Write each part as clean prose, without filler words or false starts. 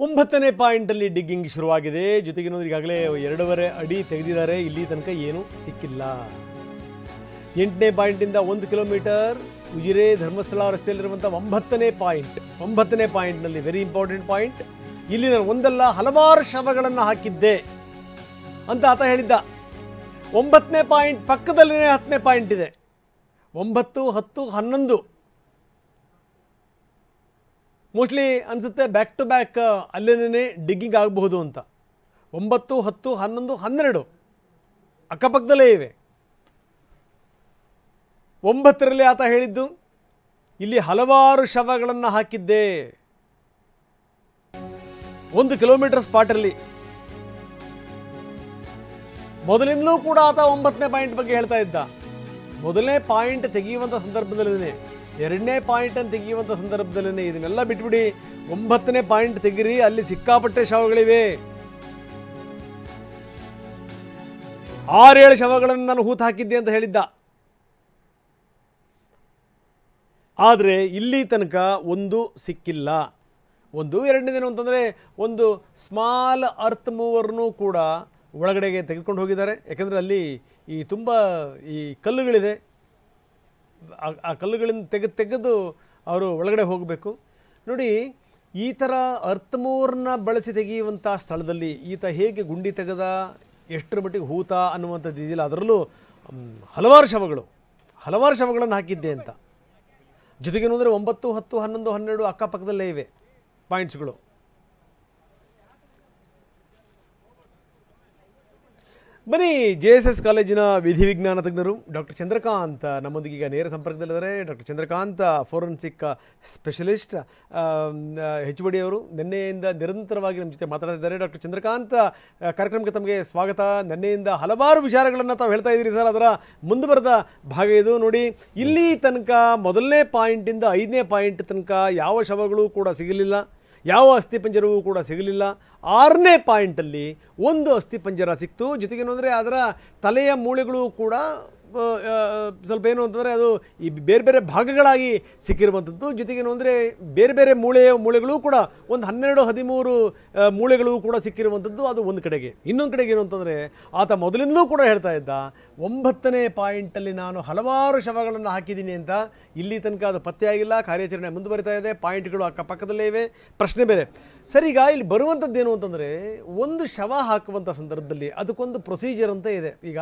9ನೇ ಪಾಯಿಂಟಲ್ಲಿ digging ಶುರುವಾಗಿದೆ. ಜೊತೆಗೆ ಈಗಾಗಲೇ 2.5 ಅಡಿ ತೆಗೆದಿದ್ದಾರೆ. ಇಲ್ಲಿ ತನಕ ಏನೂ ಸಿಕ್ಕಿಲ್ಲ. 8ನೇ ಪಾಯಿಂಟಿಂದ 1 ಕಿಲೋಮೀಟರ್ ಉಜಿರೆ ಧರ್ಮಸ್ಥಳ ರಸ್ತೆಯಲ್ಲಿರುವಂಥ 9ನೇ ಪಾಯಿಂಟ್ನಲ್ಲಿ ವೆರಿ ಇಂಪಾರ್ಟೆಂಟ್ ಪಾಯಿಂಟ್. ಇಲ್ಲಿ ನಾನು ಒಂದಲ್ಲ ಹಲವಾರು ಶವಗಳನ್ನು ಹಾಕಿದ್ದೆ ಅಂತ ಆತ ಹೇಳಿದ್ದ. 9ನೇ ಪಾಯಿಂಟ್ ಪಕ್ಕದಲ್ಲೇ 10ನೇ ಪಾಯಿಂಟ್ ಇದೆ. 9, 10, 11 ಮೋಸ್ಟ್ಲಿ ಅನಿಸುತ್ತೆ ಬ್ಯಾಕ್ ಟು ಬ್ಯಾಕ್ ಅಲ್ಲೇನೇ ಡಿಗ್ಗಿಂಗ್ ಆಗಬಹುದು ಅಂತ. 9, 10, 11, 12 ಅಕ್ಕಪಕ್ಕದಲ್ಲೇ ಇವೆ. 9ರಲ್ಲಿ ಆತ ಹೇಳಿದ್ದು ಇಲ್ಲಿ ಹಲವಾರು ಶವಗಳನ್ನು ಹಾಕಿದ್ದೆ 1 ಕಿಲೋಮೀಟರ್ ಸ್ಪಾಟಲ್ಲಿ. ಮೊದಲಿಂದಲೂ ಕೂಡ ಆತ 9ನೇ ಪಾಯಿಂಟ್ ಬಗ್ಗೆ ಹೇಳ್ತಾ ಇದ್ದ. ಮೊದಲನೇ ಪಾಯಿಂಟ್ ತೆಗೆಯುವಂಥ ಸಂದರ್ಭದಲ್ಲೇ 2ನೇ ಪಾಯಿಂಟನ್ನು ತೆಗೆಯುವಂಥ ಸಂದರ್ಭದಲ್ಲೇ ಇದನ್ನೆಲ್ಲ ಬಿಟ್ಬಿಡಿ, 9ನೇ ಪಾಯಿಂಟ್ ತೆಗಿರಿ, ಅಲ್ಲಿ ಸಿಕ್ಕಾಪಟ್ಟೆ ಶವಗಳಿವೆ. 6-7 ಶವಗಳನ್ನು ನಾನು ಹೂತು ಹಾಕಿದ್ದೆ ಅಂತ ಹೇಳಿದ್ದ. ಆದರೆ ಇಲ್ಲಿ ತನಕ ಒಂದು ಸಿಕ್ಕಿಲ್ಲ. 2ನೇ ದಿನ ಅಂತಂದರೆ ಒಂದು ಸ್ಮಾಲ್ ಅರ್ತ್ ಮೂವರ್ನೂ ಕೂಡ ಒಳಗಡೆಗೆ ತೆಗೆದುಕೊಂಡು ಹೋಗಿದ್ದಾರೆ. ಯಾಕೆಂದರೆ ಅಲ್ಲಿ ತುಂಬ ಕಲ್ಲುಗಳಿದೆ. ಆ ಕಲ್ಲುಗಳಿಂದ ತೆಗೆದು ಅವರು ಒಳಗಡೆ ಹೋಗಬೇಕು. ನೋಡಿ, ಈ ಥರ ಅರ್ತ್ ಮೂವರ್ನ ಬಳಸಿ ತೆಗೆಯುವಂಥ ಸ್ಥಳದಲ್ಲಿ ಈತ ಹೇಗೆ ಗುಂಡಿ ತೆಗೆದ, ಎಷ್ಟರ ಮಟ್ಟಿಗೆ ಹೂತ ಅನ್ನುವಂಥದ್ದು ಇದೆಯಲ್ಲ, ಅದರಲ್ಲೂ ಹಲವಾರು ಶವಗಳನ್ನು ಹಾಕಿದ್ದೆ ಅಂತ. ಜೊತೆಗೇನು ಅಂದರೆ 9, 10, 11, 12 ಅಕ್ಕಪಕ್ಕದಲ್ಲೇ ಇವೆ ಪಾಯಿಂಟ್ಸ್ಗಳು. ಬನ್ನಿ, JSS ಕಾಲೇಜಿನ ವಿಧಿ ವಿಜ್ಞಾನ ತಜ್ಞರು ಡಾಕ್ಟರ್ ಚಂದ್ರಕಾಂತ್ ನಮ್ಮೊಂದಿಗೆ ಈಗ ನೇರ ಸಂಪರ್ಕದಲ್ಲಿದ್ದಾರೆ. Doctor Chandrakant forensic specialist HOD ಅವರು ನಿನ್ನೆಯಿಂದ ನಿರಂತರವಾಗಿ ನಮ್ಮ ಜೊತೆ ಮಾತಾಡ್ತಿದ್ದಾರೆ. ಡಾಕ್ಟರ್ ಚಂದ್ರಕಾಂತ್, ಕಾರ್ಯಕ್ರಮಕ್ಕೆ ತಮಗೆ ಸ್ವಾಗತ. ನಿನ್ನೆಯಿಂದ ಹಲವಾರು ವಿಚಾರಗಳನ್ನು ತಾವು ಹೇಳ್ತಾ ಇದ್ದೀರಿ ಸರ್, ಅದರ ಮುಂದುವರೆದ ಭಾಗ ಇದು. ನೋಡಿ, ಇಲ್ಲಿ ತನಕ ಮೊದಲನೇ ಪಾಯಿಂಟಿಂದ 5ನೇ ಪಾಯಿಂಟ್ ತನಕ ಯಾವ ಶವಗಳು ಕೂಡ ಸಿಗಲಿಲ್ಲ, ಯಾವ ಅಸ್ಥಿಪಂಜರವೂ ಕೂಡ ಸಿಗಲಿಲ್ಲ. 6ನೇ ಪಾಯಿಂಟಲ್ಲಿ ಒಂದು ಅಸ್ಥಿಪಂಜರ ಸಿಕ್ತು. ಜೊತೆಗೇನು ಅಂದರೆ ಅದರ ತಲೆಯ ಮೂಳೆಗಳು ಕೂಡ ಸ್ವಲ್ಪ ಏನು ಅಂತಂದರೆ ಅದು ಈ ಬೇರೆ ಬೇರೆ ಭಾಗಗಳಾಗಿ ಸಿಕ್ಕಿರುವಂಥದ್ದು. ಜೊತೆಗೇನು ಅಂದರೆ ಬೇರೆ ಬೇರೆ ಮೂಳೆಗಳು ಕೂಡ ಒಂದು 12, 13 ಮೂಳೆಗಳು ಕೂಡ ಸಿಕ್ಕಿರುವಂಥದ್ದು. ಅದು ಒಂದು ಕಡೆಗೆ. ಇನ್ನೊಂದು ಕಡೆಗೆ ಏನು ಅಂತಂದರೆ ಆತ ಮೊದಲಿಂದಲೂ ಕೂಡ ಹೇಳ್ತಾ ಇದ್ದ, 9ನೇ ಪಾಯಿಂಟಲ್ಲಿ ನಾನು ಹಲವಾರು ಶವಗಳನ್ನು ಹಾಕಿದ್ದೀನಿ ಅಂತ. ಇಲ್ಲಿ ತನಕ ಅದು ಪತ್ತೆಯಾಗಿಲ್ಲ. ಕಾರ್ಯಾಚರಣೆ ಮುಂದುವರಿತಾ ಇದೆ. ಪಾಯಿಂಟ್ಗಳು ಅಕ್ಕಪಕ್ಕದಲ್ಲೇ ಇವೆ. ಪ್ರಶ್ನೆ ಬೇರೆ ಸರ್. ಈಗ ಇಲ್ಲಿ ಬರುವಂಥದ್ದೇನು ಅಂತಂದರೆ, ಒಂದು ಶವ ಹಾಕುವಂಥ ಸಂದರ್ಭದಲ್ಲಿ ಅದಕ್ಕೊಂದು ಪ್ರೊಸೀಜರ್ ಅಂತ ಇದೆ. ಈಗ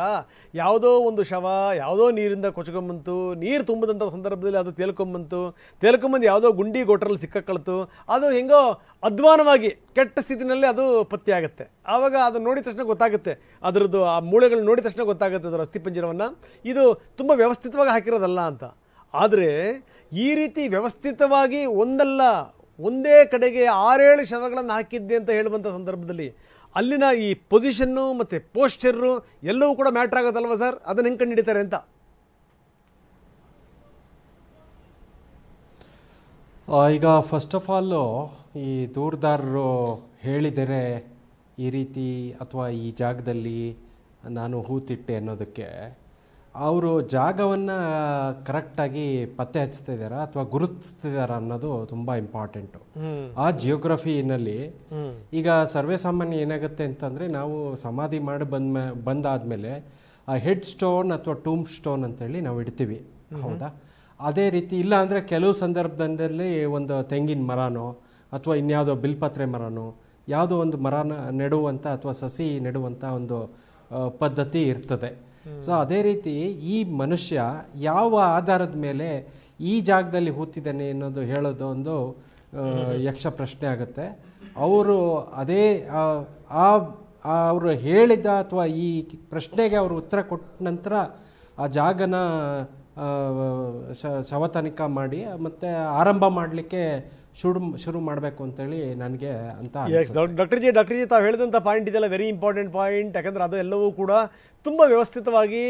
ಯಾವುದೋ ಒಂದು ಶವ ಯಾವುದೋ ನೀರಿಂದ ಕೊಚ್ಕೊಂಬಂತು, ನೀರು ತುಂಬಿದಂಥ ಸಂದರ್ಭದಲ್ಲಿ ಅದು ತೇಲ್ಕೊಂಬಂದು ಯಾವುದೋ ಗುಂಡಿ ಗೋಟ್ರಲ್ಲಿ ಸಿಕ್ಕಕ್ಕಳ್ತು, ಅದು ಹೆಂಗೋ ಅಧ್ವಾನವಾಗಿ ಕೆಟ್ಟ ಸ್ಥಿತಿನಲ್ಲಿ ಅದು ಪತ್ತೆ ಆಗುತ್ತೆ. ಆವಾಗ ಅದನ್ನು ನೋಡಿದ ತಕ್ಷಣ ಗೊತ್ತಾಗುತ್ತೆ, ಅದರದ್ದು ಆ ಮೂಳೆಗಳು ನೋಡಿದ ತಕ್ಷಣ ಗೊತ್ತಾಗುತ್ತೆ ಅದರ ಅಸ್ಥಿಪಂಜರವನ್ನು ಇದು ತುಂಬ ವ್ಯವಸ್ಥಿತವಾಗಿ ಹಾಕಿರೋದಲ್ಲ ಅಂತ. ಆದರೆ ಈ ರೀತಿ ವ್ಯವಸ್ಥಿತವಾಗಿ ಒಂದೇ ಕಡೆಗೆ 6-7 ಶವಗಳನ್ನು ಹಾಕಿದ್ದೆ ಅಂತ ಹೇಳುವಂಥ ಸಂದರ್ಭದಲ್ಲಿ ಅಲ್ಲಿನ ಈ ಪೊಸಿಷನ್ನು ಮತ್ತು ಪೋಸ್ಚರು ಎಲ್ಲವೂ ಕೂಡ ಮ್ಯಾಟ್ರ್ ಆಗೋದಲ್ವ ಸರ್? ಅದನ್ನು ಹೆಂಗೆ ಕಂಡು ಹಿಡಿತಾರೆ ಅಂತ? ಈಗ ಫಸ್ಟ್ ಆಫ್ ಆಲು ಈ ದೂರದಾರರು ಹೇಳಿದರೆ ಈ ರೀತಿ ಅಥವಾ ಈ ಜಾಗದಲ್ಲಿ ನಾನು ಹೂತಿಟ್ಟೆ ಅನ್ನೋದಕ್ಕೆ ಅವರು ಜಾಗವನ್ನು ಕರೆಕ್ಟಾಗಿ ಪತ್ತೆ ಹಚ್ತಿದ್ದಾರಾ ಅಥವಾ ಗುರುತಿಸ್ತಿದ್ದಾರಾ ಅನ್ನೋದು ತುಂಬ ಇಂಪಾರ್ಟೆಂಟು. ಆ ಜಿಯೋಗ್ರಫಿನಲ್ಲಿ ಈಗ ಸರ್ವೇ ಸಾಮಾನ್ಯ ಏನಾಗುತ್ತೆ ಅಂತಂದರೆ, ನಾವು ಸಮಾಧಿ ಮಾಡಿ ಬಂದಾದಮೇಲೆ ಆ ಹೆಡ್ ಸ್ಟೋನ್ ಅಥವಾ ಟೂಮ್ ಸ್ಟೋನ್ ಅಂತೇಳಿ ನಾವು ಇಡ್ತೀವಿ, ಹೌದಾ? ಅದೇ ರೀತಿ ಇಲ್ಲ ಅಂದರೆ ಕೆಲವು ಸಂದರ್ಭದಲ್ಲಿ ಒಂದು ತೆಂಗಿನ ಮರನೋ ಅಥವಾ ಇನ್ಯಾವುದೋ ಬಿಲ್ಪತ್ರೆ ಮರನೋ ಯಾವುದೋ ಒಂದು ಮರನ ನೆಡುವಂಥ ಅಥವಾ ಸಸಿ ನೆಡುವಂಥ ಒಂದು ಪದ್ಧತಿ ಇರ್ತದೆ. ಸೊ ಅದೇ ರೀತಿ ಈ ಮನುಷ್ಯ ಯಾವ ಆಧಾರದ ಮೇಲೆ ಈ ಜಾಗದಲ್ಲಿ ಹೂತಿದ್ದಾನೆ ಅನ್ನೋದು ಹೇಳೋದು ಒಂದು ಯಕ್ಷ ಪ್ರಶ್ನೆ ಆಗುತ್ತೆ. ಅವರು ಅದೇ ಅವರು ಹೇಳಿದ ಅಥವಾ ಈ ಪ್ರಶ್ನೆಗೆ ಅವರು ಉತ್ತರ ಕೊಟ್ಟ ನಂತರ ಆ ಜಾಗನ ಶವ ತನಿಖಾ ಮಾಡಿ ಮತ್ತು ಆರಂಭ ಮಾಡಲಿಕ್ಕೆ ಶುರು ಮಾಡಬೇಕು ಅಂತೇಳಿ ನನಗೆ ಅಂತ. ಡಾಕ್ಟರ್ ಜಿ ತಾವು ಹೇಳಿದಂಥ ಪಾಯಿಂಟ್ ಇದೆಲ್ಲ ವೆರಿ ಇಂಪಾರ್ಟೆಂಟ್ ಪಾಯಿಂಟ್. ಯಾಕಂದರೆ ಅದು ಎಲ್ಲವೂ ಕೂಡ ತುಂಬ ವ್ಯವಸ್ಥಿತವಾಗಿ,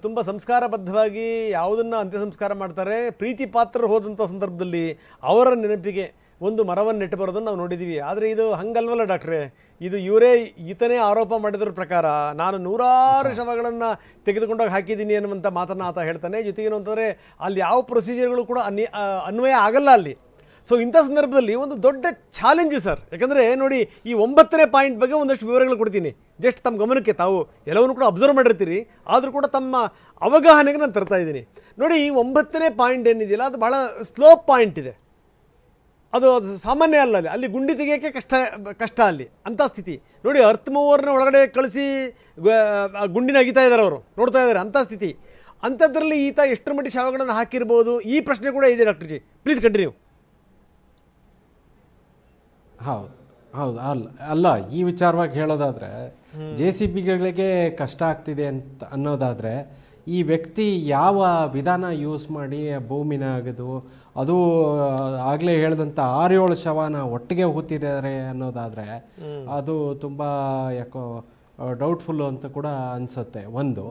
ತುಂಬ ಸಂಸ್ಕಾರಬದ್ಧವಾಗಿ ಯಾವುದನ್ನು ಅಂತ್ಯ ಸಂಸ್ಕಾರ ಮಾಡ್ತಾರೆ. ಪ್ರೀತಿ ಪಾತ್ರರು ಹೋದಂಥ ಸಂದರ್ಭದಲ್ಲಿ ಅವರ ನೆನಪಿಗೆ ಒಂದು ಮರವನ್ನು ನೆಟ್ಟು ಬರೋದನ್ನು ನಾವು ನೋಡಿದ್ದೀವಿ. ಆದರೆ ಇದು ಹಂಗಲ್ವಲ್ಲ ಡಾಕ್ಟ್ರೇ, ಇದು ಈತನೇ ಆರೋಪ ಮಾಡಿದ್ರ ಪ್ರಕಾರ ನಾನು 100 ಶವಗಳನ್ನು ತೆಗೆದುಕೊಂಡೋಗಿ ಹಾಕಿದ್ದೀನಿ ಅನ್ನುವಂಥ ಮಾತನ್ನು ಆತ ಹೇಳ್ತಾನೆ. ಜೊತೆಗೇನು ಅಂತಂದರೆ ಅಲ್ಲಿ ಯಾವ ಪ್ರೊಸೀಜರ್ಗಳು ಕೂಡ ಅನ್ವಯ ಆಗಲ್ಲ ಅಲ್ಲಿ. ಸೊ ಇಂಥ ಸಂದರ್ಭದಲ್ಲಿ ಒಂದು ದೊಡ್ಡ ಚಾಲೆಂಜ್ ಸರ್. ಯಾಕಂದರೆ ನೋಡಿ, ಈ 9ನೇ ಪಾಯಿಂಟ್ ಬಗ್ಗೆ ಒಂದಷ್ಟು ವಿವರಗಳು ಕೊಡ್ತೀನಿ, ಜಸ್ಟ್ ತಮ್ಮ ಗಮನಕ್ಕೆ. ತಾವು ಎಲ್ಲವನ್ನೂ ಕೂಡ ಅಬ್ಸರ್ವ್ ಮಾಡಿರ್ತೀರಿ, ಆದರೂ ಕೂಡ ತಮ್ಮ ಅವಗಾಹನೆಗೆ ನಾನು ತರ್ತಾ ಇದ್ದೀನಿ. ನೋಡಿ, ಈ 9ನೇ ಪಾಯಿಂಟ್ ಏನಿದೆಯಲ್ಲ, ಅದು ಭಾಳ ಸ್ಲೋ ಪಾಯಿಂಟ್ ಇದೆ. ಅದು ಸಾಮಾನ್ಯ ಅಲ್ಲ, ಅಲ್ಲಿ ಗುಂಡಿ ತೆಗಿಯೋಕ್ಕೆ ಕಷ್ಟ ಅಲ್ಲಿ ಅಂಥ ಸ್ಥಿತಿ. ನೋಡಿ, ಅರ್ತ್ ಮೂವರ್ನ ಒಳಗಡೆ ಕಳಿಸಿ ಗುಂಡಿನ ಅಗಿತಾ ಇದ್ದಾರೆ, ಅವರು ನೋಡ್ತಾ ಇದ್ದಾರೆ, ಅಂಥ ಸ್ಥಿತಿ. ಅಂಥದ್ರಲ್ಲಿ ಈತ ಎಷ್ಟರ ಮಟ್ಟಿಗೆ ಶವಗಳನ್ನು ಹಾಕಿರ್ಬೋದು, ಈ ಪ್ರಶ್ನೆ ಕೂಡ ಇದೆ ಡಾಕ್ಟರ್ ಜಿ. Please continue. ಹೌದು ಹೌದು ಅಲ್ಲ ಈ ವಿಚಾರವಾಗಿ ಹೇಳೋದಾದರೆ, JCBಗಳಿಗೆ ಕಷ್ಟ ಆಗ್ತಿದೆ ಅಂತ ಅನ್ನೋದಾದರೆ, ಈ ವ್ಯಕ್ತಿ ಯಾವ ವಿಧಾನ ಯೂಸ್ ಮಾಡಿ ಭೂಮಿನ ಅಗೆದು, ಅದು ಆಗಲೇ ಹೇಳಿದಂಥ 6-7 ಶವನ ಒಟ್ಟಿಗೆ ಹೂತಿದ್ದಾರೆ ಅನ್ನೋದಾದರೆ ಅದು ತುಂಬ ಯಾಕೋ ಡೌಟ್ಫುಲ್ಲು ಅಂತ ಕೂಡ ಅನಿಸುತ್ತೆ ಒಂದು.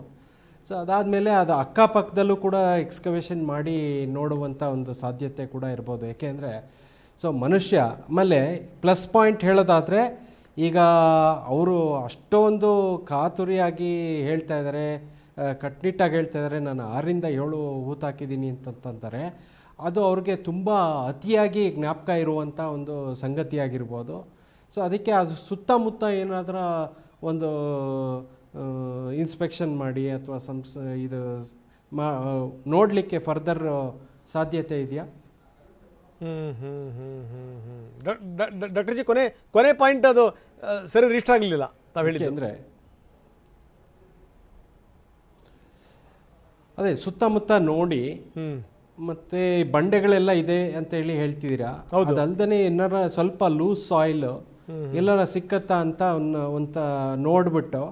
ಸೊ ಅದಾದಮೇಲೆ ಅದು ಅಕ್ಕಪಕ್ಕದಲ್ಲೂ ಕೂಡ ಎಕ್ಸ್ಕವೇಷನ್ ಮಾಡಿ ನೋಡುವಂಥ ಒಂದು ಸಾಧ್ಯತೆ ಕೂಡ ಇರ್ಬೋದು. ಏಕೆಂದರೆ ಸೊ ಮನುಷ್ಯ, ಆಮೇಲೆ ಪ್ಲಸ್ ಪಾಯಿಂಟ್ ಹೇಳೋದಾದರೆ, ಈಗ ಅವರು ಅಷ್ಟೊಂದು ಕಾತುರಿಯಾಗಿ ಹೇಳ್ತಾ ಇದ್ದಾರೆ, ಕಟ್ನಿಟ್ಟಾಗಿ ಹೇಳ್ತಾ ಇದ್ದಾರೆ, ನಾನು 6ರಿಂದ 7 ಹೂತಾಕಿದ್ದೀನಿ ಅಂತಂತಾರೆ. ಅದು ಅವ್ರಿಗೆ ತುಂಬ ಅತಿಯಾಗಿ ಜ್ಞಾಪಕ ಇರುವಂಥ ಒಂದು ಸಂಗತಿಯಾಗಿರ್ಬೋದು. ಸೊ ಅದಕ್ಕೆ ಅದು ಸುತ್ತಮುತ್ತ ಏನಾದರೂ ಒಂದು ಇನ್ಸ್ಪೆಕ್ಷನ್ ಮಾಡಿ ಅಥವಾ ಇದು ನೋಡಲಿಕ್ಕೆ ಫರ್ದರ್ ಸಾಧ್ಯತೆ ಇದೆಯಾ? ಡಾಕ್ಟರ್ ಜಿ, ಕೊನೆ ಪಾಯಿಂಟ್ ಅದು ಸರಿ ರಿಜಿಸ್ಟರ್ ಆಗಲಿಲ್ಲ ತಾವು ಹೇಳಿದ್ದು. ಅಂದರೆ ಅದೇ ಸುತ್ತಮುತ್ತ ನೋಡಿ, ಮತ್ತೆ ಬಂಡೆಗಳೆಲ್ಲ ಇದೆ ಅಂತ ಹೇಳ್ತಿದ್ದೀರಾ. ಅದಲ್ದೇ ಏನಾರ ಸ್ವಲ್ಪ ಲೂಸ್ ಸಾಯಿಲ್ ಎಲ್ಲರ ಸಿಕ್ಕತ್ತಾ ಅಂತ ಒಂದು ನೋಡ್ಬಿಟ್ಟು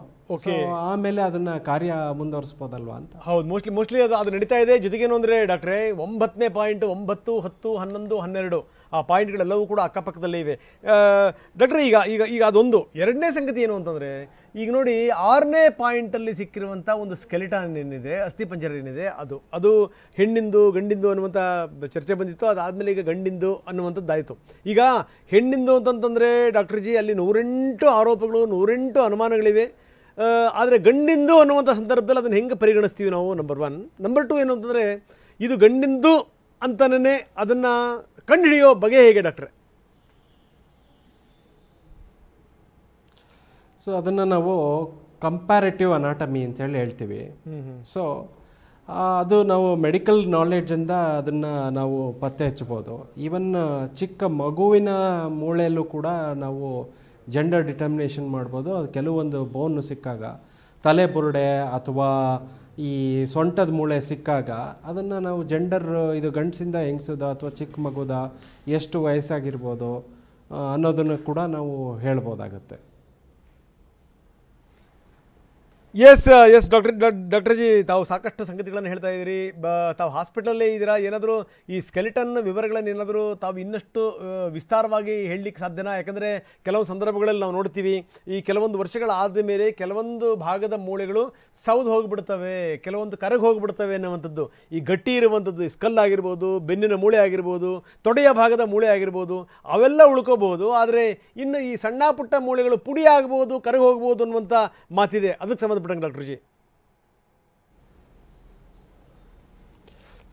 ಆಮೇಲೆ ಅದನ್ನ ಕಾರ್ಯ ಮುಂದುವರಿಸ್ಬೋದಲ್ವಾ ಅಂತ. ಹೌದು, ಮೋಸ್ಟ್ಲಿ ಅದು ನಡೀತಾ ಇದೆ. ಜೊತೆಗೇನು ಅಂದರೆ ಡಾಕ್ಟ್ರೇ, 9ನೇ ಪಾಯಿಂಟ್ 9, 10, 11, 12 ಆ ಪಾಯಿಂಟ್ಗಳೆಲ್ಲವೂ ಕೂಡ ಅಕ್ಕಪಕ್ಕದಲ್ಲೇ ಇವೆ ಡಾಕ್ಟ್ರೆ. ಈಗ ಅದೊಂದು. ಎರಡನೇ ಸಂಗತಿ ಏನು ಅಂತಂದರೆ, ಈಗ ನೋಡಿ 6ನೇ ಪಾಯಿಂಟಲ್ಲಿ ಸಿಕ್ಕಿರುವಂಥ ಒಂದು ಸ್ಕೆಲಿಟನ್ ಏನಿದೆ, ಅಸ್ಥಿಪಂಜರ ಏನಿದೆ, ಅದು ಹೆಣ್ಣಿಂದು ಗಂಡಿಂದು ಅನ್ನುವಂಥ ಚರ್ಚೆ ಬಂದಿತ್ತು. ಅದಾದಮೇಲೆ ಈಗ ಗಂಡಿಂದು ಅನ್ನುವಂಥದ್ದಾಯಿತು. ಈಗ ಹೆಣ್ಣಿಂದು ಅಂತಂತಂದರೆ ಡಾಕ್ಟರ್ ಜಿ, ಅಲ್ಲಿ 108 ಆರೋಪಗಳು, 108 ಅನುಮಾನಗಳಿವೆ. ಆದರೆ ಗಂಡಿಂದು ಅನ್ನುವಂಥ ಸಂದರ್ಭದಲ್ಲಿ ಅದನ್ನು ಹೆಂಗೆ ಪರಿಗಣಿಸ್ತೀವಿ ನಾವು, ನಂಬರ್ 1. ನಂಬರ್ 2 ಏನು ಅಂತಂದರೆ, ಇದು ಗಂಡಿಂದು ಅಂತಲೇ ಅದನ್ನು ಕಂಡುಹಿಡಿಯೋ ಬಗೆ ಹೇಗೆ ಡಾಕ್ಟ್ರೆ? ಸೊ ಅದನ್ನು ನಾವು ಕಂಪ್ಯಾರಿಟಿವ್ ಅನಾಟಮಿ ಅಂತೇಳಿ ಹೇಳ್ತೀವಿ. ಸೊ ಅದು ನಾವು ಮೆಡಿಕಲ್ ನಾಲೆಡ್ಜಿಂದ ಅದನ್ನು ನಾವು ಪತ್ತೆ ಹಚ್ಬೋದು. ಈವನ್ ಚಿಕ್ಕ ಮಗುವಿನ ಮೂಳೆಯಲ್ಲೂ ಕೂಡ ನಾವು ಜೆಂಡರ್ ಡಿಟರ್ಮಿನೇಷನ್ ಮಾಡ್ಬೋದು. ಅದು ಕೆಲವೊಂದು ಬೋನು ಸಿಕ್ಕಾಗ, ತಲೆ ಬುರುಡೆ ಅಥವಾ ಈ ಸೊಂಟದ ಮೂಳೆ ಸಿಕ್ಕಾಗ ಅದನ್ನು ನಾವು ಜೆಂಡರ್, ಇದು ಗಂಡಸಿಂದ ಹೆಂಗಸದ ಅಥವಾ ಚಿಕ್ಕ ಮಗುದ, ಎಷ್ಟು ವಯಸ್ಸಾಗಿರ್ಬೋದು ಅನ್ನೋದನ್ನು ಕೂಡ ನಾವು ಹೇಳ್ಬೋದಾಗತ್ತೆ. ಎಸ್ ಡಾಕ್ಟರ್ ಜಿ, ತಾವು ಸಾಕಷ್ಟು ಸಂಗತಿಗಳನ್ನು ಹೇಳ್ತಾ ಇದ್ದೀರಿ. ತಾವು ಹಾಸ್ಪಿಟಲಲ್ಲೇ ಇದ್ದೀರಾ. ಏನಾದರೂ ಈ ಸ್ಕೆಲಿಟನ್ ವಿವರಗಳನ್ನು ಏನಾದರೂ ತಾವು ಇನ್ನಷ್ಟು ವಿಸ್ತಾರವಾಗಿ ಹೇಳಲಿಕ್ಕೆ ಸಾಧ್ಯನಾ? ಯಾಕಂದರೆ ಕೆಲವು ಸಂದರ್ಭಗಳಲ್ಲಿ ನಾವು ನೋಡ್ತೀವಿ, ಈ ಕೆಲವೊಂದು ವರ್ಷಗಳಾದ ಮೇಲೆ ಕೆಲವೊಂದು ಭಾಗದ ಮೂಳೆಗಳು ಸೌದು ಹೋಗಿಬಿಡ್ತವೆ, ಕೆಲವೊಂದು ಕರಗಿ ಹೋಗಿಬಿಡ್ತವೆ ಅನ್ನುವಂಥದ್ದು. ಈ ಗಟ್ಟಿ ಇರುವಂಥದ್ದು ಸ್ಕಲ್ ಆಗಿರ್ಬೋದು, ಬೆನ್ನಿನ ಮೂಳೆ ಆಗಿರ್ಬೋದು, ತೊಡೆಯ ಭಾಗದ ಮೂಳೆ ಆಗಿರ್ಬೋದು, ಅವೆಲ್ಲ ಉಳ್ಕೋಬಹುದು. ಆದರೆ ಇನ್ನು ಈ ಸಣ್ಣ ಪುಟ್ಟ ಮೂಳೆಗಳು ಪುಡಿ ಆಗ್ಬೋದು, ಕರಗಿ ಹೋಗ್ಬೋದು ಅನ್ನುವಂಥ ಮಾತಿದೆ. ಅದಕ್ಕೆ ಸಂಬಂಧಪಟ್ಟಂಗೆ ಡಾಕ್ಟರ್ ಜಿ.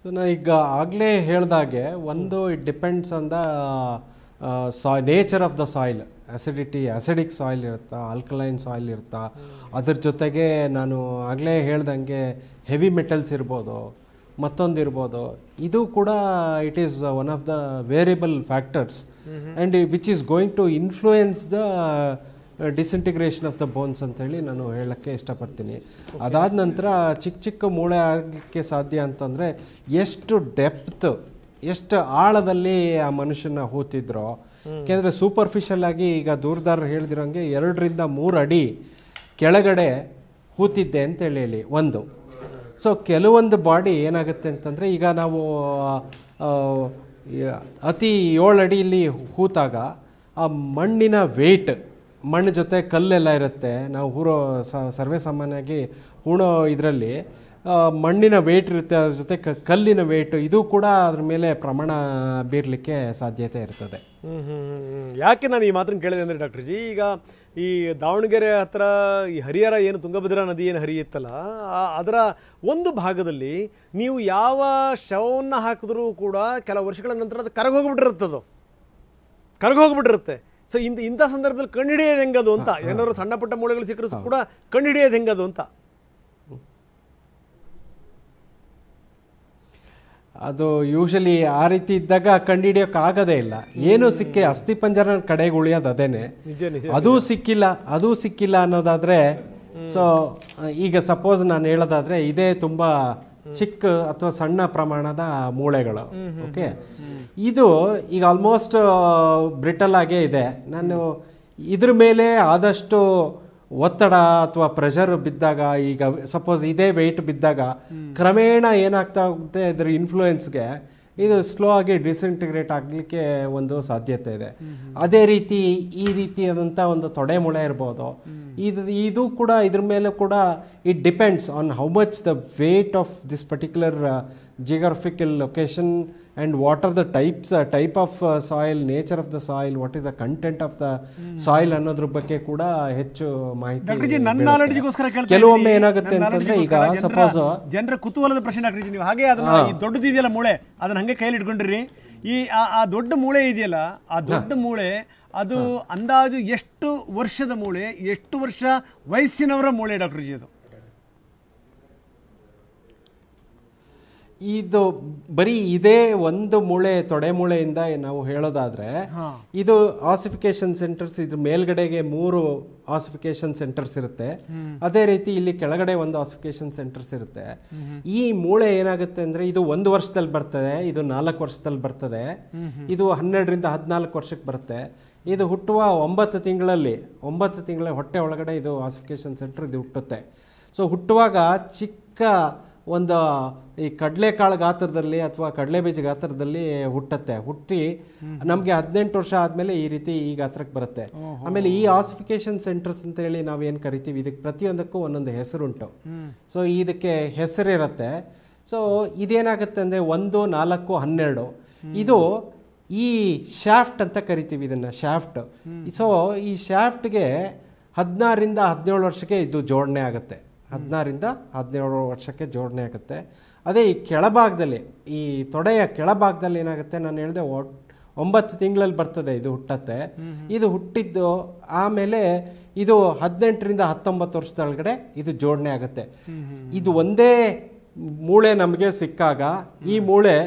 ಸೊ ನಾ ಈಗ ಆಗಲೇ ಹೇಳ್ದಾಗೆ, ಒಂದು it depends on the nature of the soil. Acidic soil ಇರುತ್ತಾ, ಆಲ್ಕಲೈನ್ ಸಾಯಿಲ್ ಇರುತ್ತಾ, ಅದ್ರ ಜೊತೆಗೆ ನಾನು ಆಗಲೇ ಹೇಳ್ದಂಗೆ ಹೆವಿ ಮೆಟಲ್ಸ್ ಇರ್ಬೋದು, ಮತ್ತೊಂದು ಇರ್ಬೋದು. ಇದು ಕೂಡ it is one of the variable factors and which is going to influence the disintegration of the bones ಅಂತೇಳಿ ನಾನು ಹೇಳೋಕ್ಕೆ ಇಷ್ಟಪಡ್ತೀನಿ. ಅದಾದ ನಂತರ ಚಿಕ್ಕ ಚಿಕ್ಕ ಮೂಳೆ ಆಗಲಿಕ್ಕೆ ಸಾಧ್ಯ ಅಂತಂದರೆ, ಎಷ್ಟು ಡೆಪ್ತ್, ಎಷ್ಟು ಆಳದಲ್ಲಿ ಆ ಮನುಷ್ಯನ ಹೂತಿದ್ರೋ. ಯಾಕೆಂದರೆ ಸೂಪರ್ಫಿಷಿಯಲ್ ಆಗಿ ಈಗ ದೂರದಾರ ಹೇಳ್ದಿರೋಂಗೆ 2 ರಿಂದ 3 ಅಡಿ ಕೆಳಗಡೆ ಹೂತಿದ್ದೆ ಅಂತೇಳಿ ಒಂದು. ಸೊ ಕೆಲವೊಂದು ಬಾಡಿ ಏನಾಗುತ್ತೆ ಅಂತಂದರೆ, ಈಗ ನಾವು ಅತಿ 7 ಅಡಿಯಲ್ಲಿ ಹೂತಾಗ ಆ ಮಣ್ಣಿನ ವೇಟ್, ಮಣ್ಣು ಜೊತೆ ಕಲ್ಲೆಲ್ಲ ಇರುತ್ತೆ, ನಾವು ಸರ್ವೇ ಸಾಮಾನ್ಯವಾಗಿ ಹೂಣೋ ಇದರಲ್ಲಿ ಮಣ್ಣಿನ ವೇಟ್ ಇರುತ್ತೆ, ಅದ್ರ ಜೊತೆ ಕಲ್ಲಿನ ವೇಟು ಇದು ಕೂಡ ಅದ್ರ ಮೇಲೆ ಪ್ರಮಾಣ ಬೀರಲಿಕ್ಕೆ ಸಾಧ್ಯತೆ ಇರ್ತದೆ. ಯಾಕೆ ನಾನು ಈ ಮಾತನ್ನು ಕೇಳಿದೆ ಅಂದರೆ ಡಾಕ್ಟರ್ ಜಿ, ಈಗ ಈ ದಾವಣಗೆರೆ ಹತ್ರ ಈ ಹರಿಹರ ಏನು ತುಂಗಭದ್ರಾ ನದಿ ಏನು ಹರಿಯುತ್ತಲ್ಲ, ಅದರ ಒಂದು ಭಾಗದಲ್ಲಿ ನೀವು ಯಾವ ಶವವನ್ನು ಹಾಕಿದ್ರೂ ಕೂಡ ಕೆಲವು ವರ್ಷಗಳ ನಂತರ ಅದು ಕರಗೋಗ್ಬಿಟ್ಟಿರುತ್ತೆ. ಸೊ ಇಂಥ ಸಂದರ್ಭದಲ್ಲಿ ಕಂಡುಹಿಡಿಯೋದು ಹೆಂಗದು ಅಂತ, ಏನಾದ್ರು ಸಣ್ಣ ಪುಟ್ಟ ಮೂಳೆಗಳು ಸಿಕ್ಕರೂ ಕೂಡ ಕಂಡುಹಿಡಿಯೋದು ಹೆಂಗದು ಅಂತ. ಅದು ಯೂಶಲಿ ಆ ರೀತಿ ಇದ್ದಾಗ ಕಂಡುಹಿಡಿಯೋಕ್ಕಾಗೋದೇ ಇಲ್ಲ. ಏನು ಸಿಕ್ಕಿ ಅಸ್ಥಿಪಂಜರ ಕಡೆಗೆ ಉಳಿಯೋದು ಅದೇನೆ. ಅದೂ ಸಿಕ್ಕಿಲ್ಲ ಅನ್ನೋದಾದರೆ, ಸೊ ಈಗ ಸಪೋಸ್ ನಾನು ಹೇಳೋದಾದರೆ ಇದೇ ತುಂಬ ಚಿಕ್ಕ ಅಥವಾ ಸಣ್ಣ ಪ್ರಮಾಣದ ಮೂಳೆಗಳು. ಓಕೆ, ಇದು ಈಗ ಆಲ್ಮೋಸ್ಟ್ ಬ್ರಿಟಲ್ ಆಗೇ ಇದೆ. ನಾನು ಇದ್ರ ಮೇಲೆ ಆದಷ್ಟು ಒತ್ತಡ ಅಥವಾ ಪ್ರೆಷರ್ ಬಿದ್ದಾಗ, ಈಗ ಸಪೋಸ್ ಇದೇ ವೆಯ್ಟ್ ಬಿದ್ದಾಗ ಕ್ರಮೇಣ ಏನಾಗ್ತಾ ಹೋಗುತ್ತೆ, ಇದರ ಇನ್ಫ್ಲೂಯೆನ್ಸ್ಗೆ ಇದು ಸ್ಲೋ ಆಗಿ ಡಿಸ್ಇಂಟಿಗ್ರೇಟ್ ಆಗಲಿಕ್ಕೆ ಒಂದು ಸಾಧ್ಯತೆ ಇದೆ. ಅದೇ ರೀತಿ ಈ ರೀತಿಯಾದಂಥ ಒಂದು ತೊಡೆ ಮೂಳೆ ಇರ್ಬೋದು. ಇದು ಕೂಡ ಇದ್ರ ಮೇಲೆ ಕೂಡ it depends on how much the weight of this particular geographical location and what are the type of soil, nature of the soil, what is the content of the soil ಅನ್ನೋದ್ರ ಬಗ್ಗೆ ಕೂಡ ಹೆಚ್ಚು ಮಾಹಿತಿ. ಕೆಲವೊಮ್ಮೆ ಏನಾಗುತ್ತೆ ಅಂತಂದ್ರೆ, ಈಗ ಸಪೋಸ್ ಜನರ ಕುತೂಹಲದ ಪ್ರಶ್ನೆ ಡಾಕ್ಟರ್ ಜಿ, ನೀವು ಹಾಗೆ ಅದನ್ನ ಈ ದೊಡ್ಡದಿದೆಯಲ್ಲ ಮೂಳೆ, ಅದನ್ನ ಹಂಗೆ ಕೈಯಲ್ಲಿ ಇಟ್ಕೊಂಡಿರಿ. ಆ ದೊಡ್ಡ ಮೂಳೆ ಇದೆಯಲ್ಲ, ಆ ದೊಡ್ಡ ಮೂಳೆ ಅದು ಅಂದಾಜು ಎಷ್ಟು ವರ್ಷದ ಮೂಳೆ, ಎಷ್ಟು ವರ್ಷ ವಯಸ್ಸಿನವರ ಮೂಳೆ ಡಾಕ್ಟರ್ ಜಿ? ಅದು ಇದು ಬರೀ ಇದೇ ಒಂದು ಮೂಳೆ, ತೊಡೆ ಮೂಳೆಯಿಂದ ನಾವು ಹೇಳೋದಾದ್ರೆ, ಇದು ಆಸಿಫಿಕೇಶನ್ ಸೆಂಟರ್ಸ್, ಇದ್ರ ಮೇಲ್ಗಡೆಗೆ 3 ಆಸಿಫಿಕೇಶನ್ ಸೆಂಟರ್ಸ್ ಇರುತ್ತೆ. ಅದೇ ರೀತಿ ಇಲ್ಲಿ ಕೆಳಗಡೆ ಒಂದು ಆಸಿಫಿಕೇಶನ್ ಸೆಂಟರ್ಸ್ ಇರುತ್ತೆ. ಈ ಮೂಳೆ ಏನಾಗುತ್ತೆ ಅಂದ್ರೆ, ಇದು 1 ವರ್ಷದಲ್ಲಿ ಬರ್ತದೆ, ಇದು 4 ವರ್ಷದಲ್ಲಿ ಬರ್ತದೆ, ಇದು 12 ರಿಂದ 14 ವರ್ಷಕ್ಕೆ ಬರುತ್ತೆ. ಇದು ಹುಟ್ಟುವ 9 ತಿಂಗಳ ಹೊಟ್ಟೆ ಒಳಗಡೆ ಇದು ಆಸಿಫಿಕೇಶನ್ ಸೆಂಟರ್ ಇದು ಹುಟ್ಟುತ್ತೆ. ಸೊ ಹುಟ್ಟುವಾಗ ಚಿಕ್ಕ ಒಂದು ಈ ಕಡಲೆಕಾಳು ಗಾತ್ರದಲ್ಲಿ ಅಥವಾ ಕಡಲೆ ಬೀಜ ಗಾತ್ರದಲ್ಲಿ ಹುಟ್ಟಿ ನಮಗೆ 18 ವರ್ಷ ಆದಮೇಲೆ ಈ ರೀತಿ ಈ ಗಾತ್ರಕ್ಕೆ ಬರುತ್ತೆ. ಆಮೇಲೆ ಈ ಆಸಿಫಿಕೇಶನ್ ಸೆಂಟರ್ಸ್ ಅಂತ ಹೇಳಿ ನಾವೇನು ಕರಿತೀವಿ, ಇದಕ್ಕೆ ಪ್ರತಿಯೊಂದಕ್ಕೂ ಒಂದೊಂದು ಹೆಸರುಂಟು. ಸೊ ಇದಕ್ಕೆ ಹೆಸರಿರುತ್ತೆ. ಸೊ ಇದೇನಾಗುತ್ತೆ ಅಂದರೆ 1, 4, 12 ಇದು ಈ ಶಾಫ್ಟ್ ಅಂತ ಕರಿತೀವಿ, ಇದನ್ನು ಶಾಫ್ಟ್. ಸೊ ಈ ಶಾಫ್ಟ್ಗೆ 16 ರಿಂದ 17 ವರ್ಷಕ್ಕೆ ಇದು ಜೋಡಣೆ ಆಗುತ್ತೆ. 16 ರಿಂದ 17 ವರ್ಷಕ್ಕೆ ಜೋಡಣೆ ಆಗುತ್ತೆ. ಅದೇ ಈ ಕೆಳಭಾಗದಲ್ಲಿ, ಈ ತೊಡೆಯ ಕೆಳಭಾಗದಲ್ಲಿ ಏನಾಗುತ್ತೆ, ನಾನು ಹೇಳಿದೆ 9 ತಿಂಗಳಲ್ಲಿ ಬರ್ತದೆ, ಇದು ಹುಟ್ಟತ್ತೆ. ಇದು ಹುಟ್ಟಿದ್ದು ಆಮೇಲೆ ಇದು 18 ರಿಂದ 19 ವರ್ಷದೊಳಗಡೆ ಇದು ಜೋಡಣೆ ಆಗುತ್ತೆ. ಇದು ಒಂದೇ ಮೂಳೆ ನಮಗೆ ಸಿಕ್ಕಾಗ ಈ ಮೂಳೆ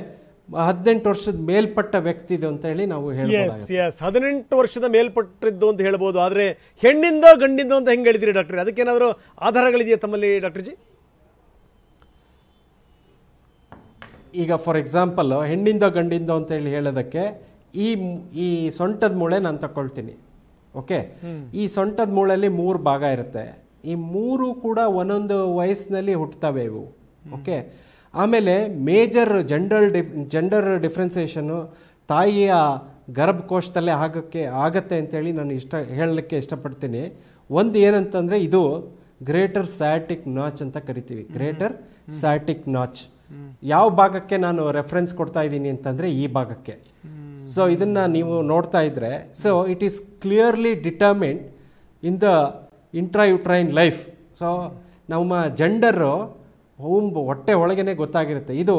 18 ವರ್ಷದ ಮೇಲ್ಪಟ್ಟ ವ್ಯಕ್ತಿದು ಅಂತ ಹೇಳಿ ನಾವು ಹೇಳ್ಬೋದು. 18 ವರ್ಷದ ಮೇಲ್ಪಟ್ಟಿದ್ದು ಅಂತ ಹೇಳ್ಬೋದು. ಆದರೆ ಹೆಣ್ಣಿಂದ ಗಂಡಿಂದ ಅಂತ ಹೆಂಗೆ ಹೇಳಿದ್ರಿ ಡಾಕ್ಟರ್? ಅದಕ್ಕೇನಾದರೂ ಆಧಾರಗಳಿದೆಯಾ ತಮ್ಮಲ್ಲಿ ಡಾಕ್ಟರ್ ಜಿ? ಈಗ ಫಾರ್ ಎಕ್ಸಾಂಪಲ್ ಹೆಣ್ಣಿಂದ ಗಂಡಿಂದ ಅಂತ ಹೇಳಿ ಹೇಳೋದಕ್ಕೆ ಈ ಸೊಂಟದ ಮೂಳೆ ನಾನು ತಗೊಳ್ತೀನಿ. ಓಕೆ, ಈ ಸೊಂಟದ ಮೂಳೆಯಲ್ಲಿ 3 ಭಾಗ ಇರುತ್ತೆ. ಈ 3 ಕೂಡ ಒಂದೊಂದು ವಯಸ್ಸಿನಲ್ಲಿ ಹುಟ್ಟುತ್ತವೆ ಇವು. ಓಕೆ, ಆಮೇಲೆ ಮೇಜರ್ ಜೆಂಡರ್ ಡಿಫ್ರೆನ್ಸಿಯೇಷನ್ನು ತಾಯಿಯ ಗರ್ಭಕೋಶದಲ್ಲೇ ಆಗತ್ತೆ ಅಂತೇಳಿ ನಾನು ಹೇಳಲಿಕ್ಕೆ ಇಷ್ಟಪಡ್ತೀನಿ. ಒಂದು ಏನಂತಂದರೆ, ಇದು ಗ್ರೇಟರ್ ಸ್ಯಾಟಿಕ್ ನಾಚ್ ಅಂತ ಕರಿತೀವಿ. ಗ್ರೇಟರ್ ಸ್ಯಾಟಿಕ್ ನಾಚ್ ಯಾವ ಭಾಗಕ್ಕೆ ನಾನು ರೆಫರೆನ್ಸ್ ಕೊಡ್ತಾ ಇದ್ದೀನಿ ಅಂತಂದರೆ ಈ ಭಾಗಕ್ಕೆ. ಸೊ ಇದನ್ನು ನೀವು ನೋಡ್ತಾ ಇದ್ರೆ, so it is clearly determined in the intrauterine life. So ನಮ್ಮ ಜೆಂಡರು ಹೊಟ್ಟೆ ಒಳಗೇನೆ ಗೊತ್ತಾಗಿರುತ್ತೆ. ಇದು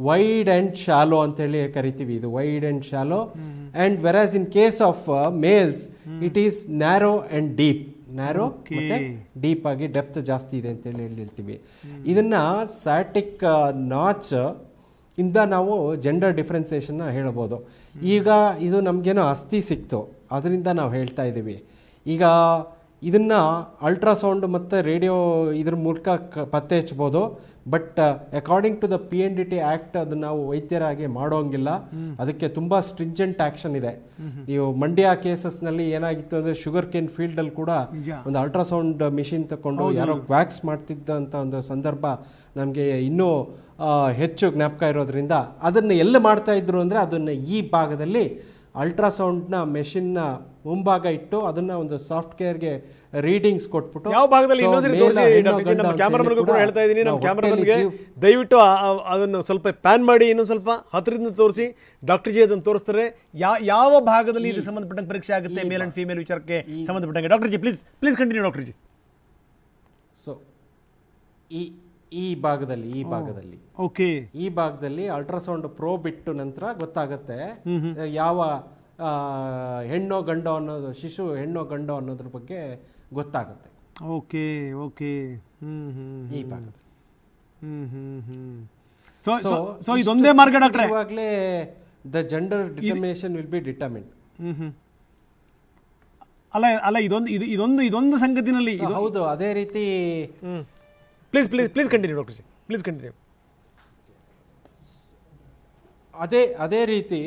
ವೈಡ್ ಆ್ಯಂಡ್ ಶಾಲೋ ಅಂತೇಳಿ ಕರಿತೀವಿ. ಇದು wide and shallow. And whereas in case of males it is narrow and deep. Narrow ಮತ್ತೆ ಡೀಪ್ ಆಗಿ ಡೆಪ್ತ್ ಜಾಸ್ತಿ ಇದೆ ಅಂತೇಳಿ ಹೇಳ್ತೀವಿ. ಇದನ್ನು ಸ್ಯಾಟಿಕ್ ನಾಚ್ ಇಂದ ನಾವು ಜೆಂಡರ್ ಡಿಫ್ರೆನ್ಸಿಯೇಷನ್ನ ಹೇಳ್ಬೋದು. ಈಗ ಇದು ನಮಗೇನೋ ಅಸ್ಥಿ ಸಿಕ್ತು, ಅದರಿಂದ ನಾವು ಹೇಳ್ತಾ ಇದ್ದೀವಿ. ಈಗ ಇದನ್ನು ಅಲ್ಟ್ರಾಸೌಂಡ್ ಮತ್ತು ರೇಡಿಯೋ ಇದ್ರ ಮೂಲಕ ಪತ್ತೆ ಹಚ್ಬೋದು. But according to the PNDT act ಅದನ್ನು ನಾವು ವೈದ್ಯರಾಗಿ ಮಾಡೋಂಗಿಲ್ಲ. ಅದಕ್ಕೆ ತುಂಬ ಸ್ಟ್ರಿಂಜೆಂಟ್ ಆ್ಯಕ್ಷನ್ ಇದೆ. ನೀವು ಮಂಡ್ಯ ಕೇಸಸ್ನಲ್ಲಿ ಏನಾಗಿತ್ತು ಅಂದರೆ, ಶುಗರ್ ಕೇನ್ ಫೀಲ್ಡಲ್ಲಿ ಕೂಡ ಒಂದು ಅಲ್ಟ್ರಾಸೌಂಡ್ ಮಿಷಿನ್ ತಗೊಂಡು ಯಾರೋ ವ್ಯಾಕ್ಸ್ ಮಾಡ್ತಿದ್ದಂಥ ಒಂದು ಸಂದರ್ಭ ನಮಗೆ ಇನ್ನೂ ಹೆಚ್ಚು ಜ್ಞಾಪಕ ಇರೋದ್ರಿಂದ ಅದನ್ನು ಎಲ್ಲ ಮಾಡ್ತಾಯಿದ್ರು ಅಂದರೆ ಅದನ್ನು ಈ ಭಾಗದಲ್ಲಿ ಅಲ್ಟ್ರಾಸೌಂಡ್ನ ಮೆಷಿನ್ನ ಮುಂಭಾಗ ಇಟ್ಟು ಅದನ್ನ ಒಂದು ಸಾಫ್ಟ್ವೇರ್ಗೆ ರೀಡಿಂಗ್ಸ್ ಕೊಟ್ಬಿಟ್ಟು ಯಾವ ಭಾಗದಲ್ಲಿ ಇನ್ನೊಂದ್ಸರಿ ತೋರಿಸಿ ಡಾಕ್ಟರ್ ಜಿ, ನಮ್ಮ ಕ್ಯಾಮರಾಮನ್ಗೂ ಕೂಡ ಹೇಳ್ತಾ ಇದ್ದೀನಿ, ನಮ್ಮ ಕ್ಯಾಮರಾಮನ್ಗೆ ದಯವಿಟ್ಟು ಅದನ್ನು ಸ್ವಲ್ಪ ಪ್ಯಾನ್ ಮಾಡಿ ಇನ್ನೊಂದು ಸ್ವಲ್ಪ ಹತ್ತಿರದಿಂದ ತೋರಿಸಿ. ಡಾಕ್ಟರ್ ಜಿ ಅದನ್ನು ತೋರಿಸ್ತಾರೆ. ಯಾವ ಭಾಗದಲ್ಲಿ ಇದು ಸಂಬಂಧಪಟ್ಟಂಗೆ ಪರೀಕ್ಷೆ ಆಗುತ್ತೆ ಮೇಲ್ ಅಂಡ್ ಫೀಮೇಲ್ ವಿಚಾರಕ್ಕೆ ಸಂಬಂಧಪಟ್ಟಂಗೆ. Doctor G please continue doctor G. So ಈ ಭಾಗದಲ್ಲಿ ಓಕೆ, ಈ ಭಾಗದಲ್ಲಿ ಅಲ್ಟ್ರಾಸೌಂಡ್ ಪ್ರೋಬ್ ಬಿಟ್ಟು ನಂತರ ಗೊತ್ತಾಗುತ್ತೆ ಯಾವ ಹೆಣ್ಣೋ ಗಂಡೋ ಅನ್ನೋದು, ಶಿಶು ಹೆಣ್ಣೋ ಗಂಡೋ ಅನ್ನೋದ್ರ ಬಗ್ಗೆ ಗೊತ್ತಾಗುತ್ತೆ. ಓಕೆ ಓಕೆ, ಈ ಭಾಗದಲ್ಲಿ ಸೊ ಇದೊಂದೇ ಮಾರ್ಗ ಡಾಕ್ಟ್ರೆ. ಇವಾಗಲೇ the gender determination will be determined. ಅಲ್ಲ ಇದೊಂದು ಸಂಗತಿನಲ್ಲಿ ಹೌದು. ಅದೇ ರೀತಿ please continue doctor G, please continue. ಅದೇ ರೀತಿ